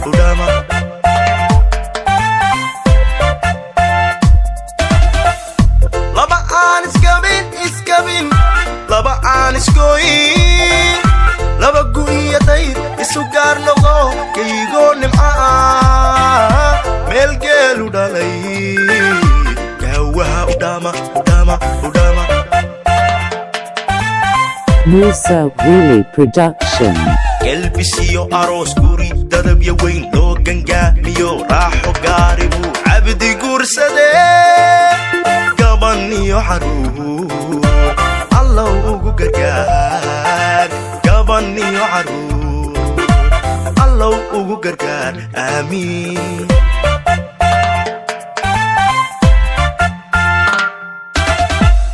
udama laba aan iskabin laba aan iskoyin laba gu'iya dayr isu gaar noqo kaygoo nimca meel geelu dhalay gaawaha udama Musa Willy Production. gelbisiyo aroos guri dadabya weyn loo gangaamiyo raaxo gaari buu cabdi guursade gaban iyo caruur allow ugu gargaar gaban iyo caruur allow ugu gargaar aamiin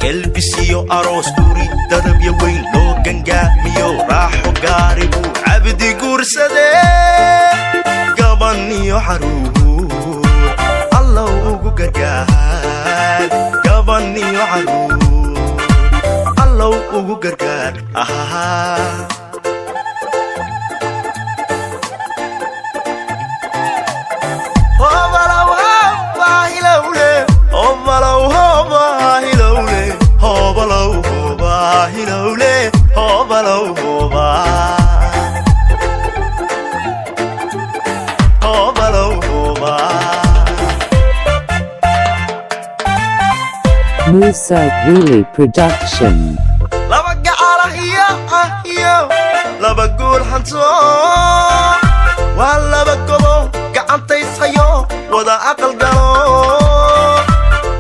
gelbisiyo aroos guri dadabya weyn loo gangaamiyo raaxo gaari buu cabdi guursade gaban iyo caruur allow ugu gargaar gaban iyo caruur allow ugu gargaar Musa Willy Production. laba gacala iyo laba guul hanto waa laba gobo gacantayshayo wada aqal galo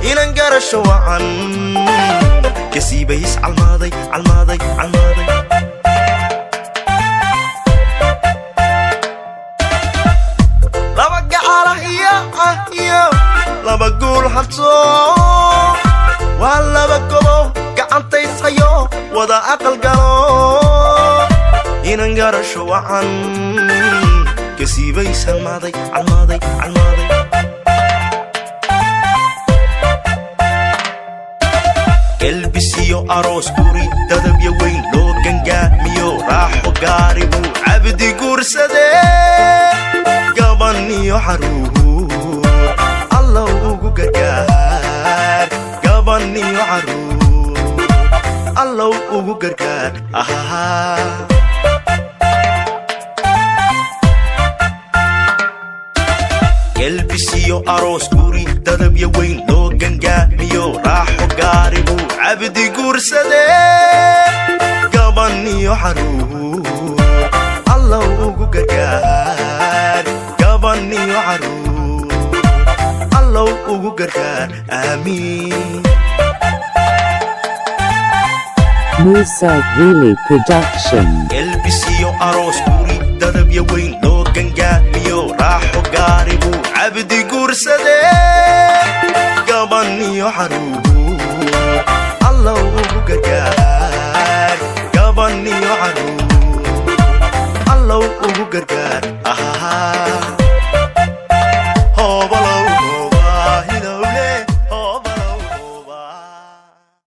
inan garasho wacan kasiibays calmaaday laba gacala iyo laba guul hanto waa laba gobo gacantayshayo wada aqal galo inan garasho wacan kasiibays calmaaday gelbisiyo aroos guri dadabya weyn loo gangaamiyo raaxo gaari buu cabdi guursade gaban iyo caruur allow ugu gargaar gaban iyo caruur allow ugu gargaar gelbisiyo aroos guri dadabya weyn loo gangaamiyo raaxo gaari buu cabdi guursade gaban iyo caruur allow ugu gargaar gaban iyo caruur allow ugu gargaar aamiin Musa Willy Production. gelbisiyo aroos guri dadabya weyn loo gangaamiyo raaxo gaari buu cabdi guursade gaban iyo caruur allow ugu gargaar gaban iyo caruur allow ugu gargaar